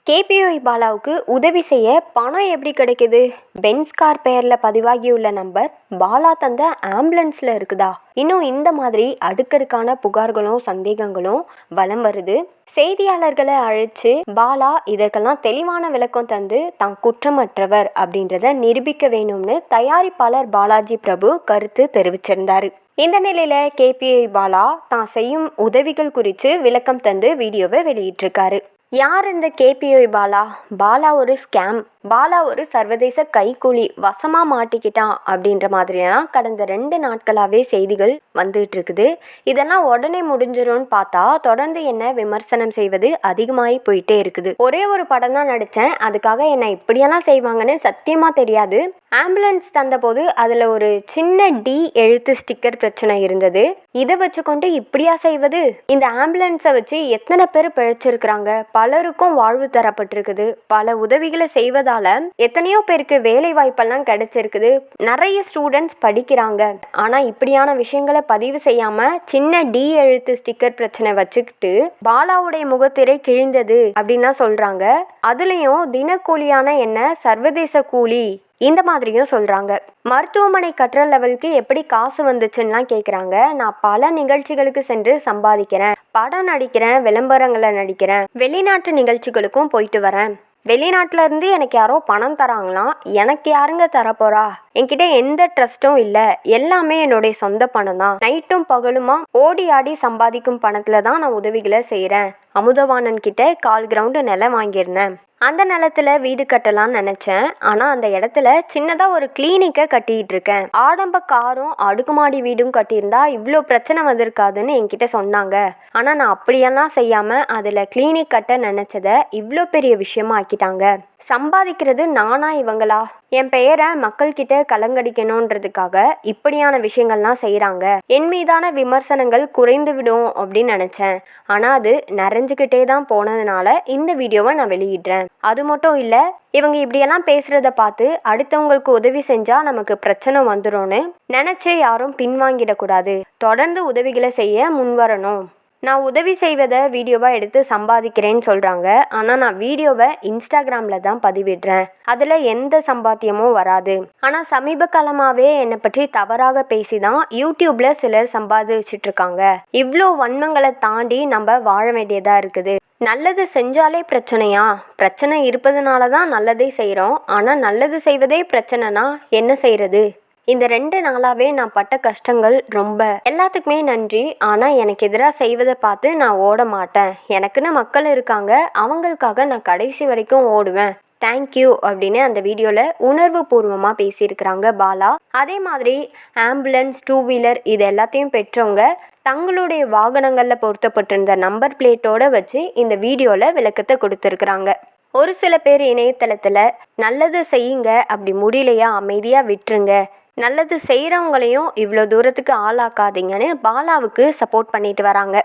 KPY பாலாவுக்கு உதவி செய்ய பணம் எப்படி கிடைக்குது? பென்ஸ் கார் பெயரில் பதிவாகியுள்ள நம்பர் பாலா தந்த ஆம்புலன்ஸில் இருக்குதா? இன்னும் இந்த மாதிரி அடுக்கடுக்கான புகார்களும் சந்தேகங்களும் வலம் வருது. செய்தியாளர்களை அழைச்சு பாலா இதற்கெல்லாம் தெளிவான விளக்கம் தந்து தான் குற்றமற்றவர் அப்படின்றத நிரூபிக்க வேணும்னு தயாரிப்பாளர் பாலாஜி பிரபு கருத்து தெரிவிச்சிருந்தாரு. இந்த நிலையில கேபிஒய் பாலா தான் செய்யும் உதவிகள் குறித்து விளக்கம் தந்து வீடியோவை வெளியிட்டிருக்காரு. யார் இந்த கேபிஒய் பாலா? பாலா ஒரு ஸ்கேம், பாலா ஒரு சர்வதேச கைக்கூலி, வசமா மாட்டிக்கிட்டான் அப்படின்ற மாதிரியெல்லாம் கடந்த 2 நாட்களாகவே செய்திகள் வந்துட்டு இருக்குது. இதெல்லாம் உடனே முடிஞ்சிரும்னு பார்த்தா தொடர்ந்து என்ன விமர்சனம் செய்வது அதிகமாகி போயிட்டே இருக்குது. ஒரே ஒரு படம் தான் நடித்தேன், அதுக்காக என்ன இப்படியெல்லாம் செய்வாங்கன்னு சத்தியமாக தெரியாது. ஆம்புலன்ஸ் தந்தபோது அதில் ஒரு சின்ன டி எழுத்து ஸ்டிக்கர் பிரச்சனை இருந்தது. இதை வச்சுக்கொண்டு இப்படியா செய்வது? இந்த ஆம்புலன்ஸை வச்சு எத்தனை பேர் பிழைச்சிருக்கிறாங்க, பலருக்கும் வாழ்வு தரப்பட்டிருக்குது. பல உதவிகளை செய்வதால எத்தனையோ பேருக்கு வேலை வாய்ப்பெல்லாம் கிடைச்சிருக்குது. நிறைய ஸ்டூடெண்ட்ஸ் படிக்கிறாங்க. ஆனா இப்படியான விஷயங்களை பதிவு செய்யாம சின்ன டி எழுத்து ஸ்டிக்கர் பிரச்சனை வச்சுக்கிட்டு பாலாவுடைய முகத்திரை கிழிந்தது அப்படின்லாம் சொல்றாங்க. அதுலயும் தினக்கூலியான என்ன சர்வதேச கூலி இந்த மாதிரியும் சொல்றாங்க. மருத்துவமனை கட்டுற லெவலுக்கு எப்படி காசு வந்துச்சுன்னா கேட்குறாங்க. நான் பல நிகழ்ச்சிகளுக்கு சென்று சம்பாதிக்கிறேன், படம் நடிக்கிறேன், விளம்பரங்களை நடிக்கிறேன், வெளிநாட்டு நிகழ்ச்சிகளுக்கும் போயிட்டு வரேன். வெளிநாட்டில இருந்து எனக்கு யாரோ பணம் தராங்களாம். எனக்கு யாருங்க தரப்போறா? என்கிட்ட எந்த ட்ரஸ்ட்டும் இல்லை, எல்லாமே என்னுடைய சொந்த பணம் தான். நைட்டும் பகலுமா ஓடி ஆடி சம்பாதிக்கும் பணத்துல தான் நான் உதவிகளை செய்கிறேன். அமுதவாணன் கிட்ட 1/4 கிரவுண்டு நிலம் வாங்கியிருந்தேன். அந்த நிலத்துல வீடு கட்டலாம்னு நினைச்சேன். ஆனா அந்த இடத்துல சின்னதா ஒரு கிளினிக்கை கட்டிட்டு இருக்கேன். ஆடம்ப காரும் அடுக்குமாடி வீடும் கட்டியிருந்தா இவ்வளோ பிரச்சனை வந்திருக்காதுன்னு என்கிட்ட சொன்னாங்க. ஆனா நான் அப்படியெல்லாம் செய்யாம அதுல கிளினிக் கட்ட நினைச்சத இவ்வளோ பெரிய விஷயமா ஆக்கிட்டாங்க. சம்பாதிக்கிறது நானா இவங்களா? என் பெயரை மக்கள்கிட்ட கலங்கடிக்கணுன்றதுக்காக இப்படியான விஷயங்கள்லாம் செய்கிறாங்க. என் மீதான விமர்சனங்கள் குறைந்து விடும் அப்படின்னு நினச்சேன். ஆனால் அது நிறைஞ்சிக்கிட்டே தான் போனதுனால இந்த வீடியோவை நான் வெளியிடுறேன். அது மட்டும் இல்லை, இவங்க இப்படியெல்லாம் பேசுகிறத பார்த்து அடுத்தவங்களுக்கு உதவி செஞ்சால் நமக்கு பிரச்சனை வந்துடும்னு நினச்சி யாரும் பின்வாங்கிடக்கூடாது. தொடர்ந்து உதவிகளை செய்ய முன்வரணும். நான் உதவி செய்வதை வீடியோவாக எடுத்து சம்பாதிக்கிறேன்னு சொல்கிறாங்க. ஆனால் நான் வீடியோவை இன்ஸ்டாகிராமில் தான் பதிவிடுறேன். அதில் எந்த சம்பாத்தியமும் வராது. ஆனால் சமீப காலமாகவே என்னை பற்றி தவறாக பேசி தான் யூடியூப்பில் சிலர் சம்பாதிச்சிட்ருக்காங்க. இவ்வளோ வன்மங்களை தாண்டி நம்ம வாழ வேண்டியதாக இருக்குது. நல்லது செஞ்சாலே பிரச்சனையா? பிரச்சனை இருப்பதுனால தான் நல்லதே செய்கிறோம். ஆனால் நல்லது செய்வதே பிரச்சனைனா என்ன செய்கிறது? இந்த 2 நாளாகவே நான் பட்ட கஷ்டங்கள் ரொம்ப. எல்லாத்துக்குமே நன்றி. ஆனால் எனக்கு எதிராக செய்வதை பார்த்து நான் ஓட மாட்டேன். எனக்குன்னு மக்கள் இருக்காங்க, அவங்களுக்காக நான் கடைசி வரைக்கும் ஓடுவேன். தேங்க்யூ அப்படின்னு அந்த வீடியோவில் உணர்வு பூர்வமாக பேசியிருக்கிறாங்க பாலா. அதே மாதிரி ஆம்புலன்ஸ், 2 வீலர் இது எல்லாத்தையும் பெற்றவங்க தங்களுடைய வாகனங்களில் பொருத்தப்பட்டிருந்த நம்பர் பிளேட்டோடு வச்சு இந்த வீடியோவில் விளக்கத்தை கொடுத்துருக்குறாங்க. ஒரு சில பேர் இணையதளத்தில் நல்லது செய்யுங்க, அப்படி முடியலையா அமைதியாக விட்டுருங்க, நல்லது செய்கிறவங்களையும் இவ்வளோ தூரத்துக்கு ஆளாக்காதீங்கன்னு பாலாவுக்கு சப்போர்ட் பண்ணிட்டு வராங்க.